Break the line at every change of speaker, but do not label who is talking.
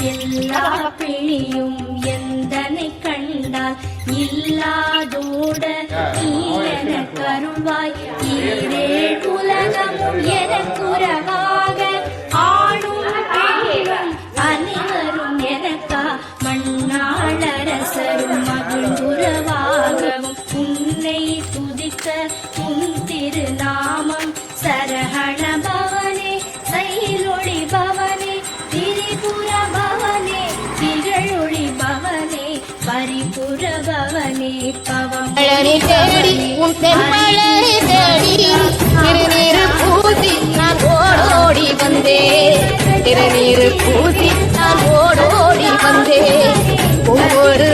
எல்லா பிணியும் எந்தனை கண்டால் இல்லாதோட நீ எனக்கு அருள்வாய். ஈரேழ் உலகமும் எனக்குறவாக ஆடும் பெண்ணும் அனைவரும் எனக்கா மண்ணாளரசரும் மகிழ்ந்துறவாகவும் உன்னை துதிக்க உன் திருநாமம் சரஹண பவனே சைலொளி பவனே திரிபுர பவனே திகழொளி பவனே பரிபுர பவனே பவம்
தேடி உன் தென்மலரை தேடி திருநீரு பூசி நான் ஓடோடி வந்தேன். திருநீரு பூசி நான் ஓடோடி வந்தேன். ஒவ்வொரு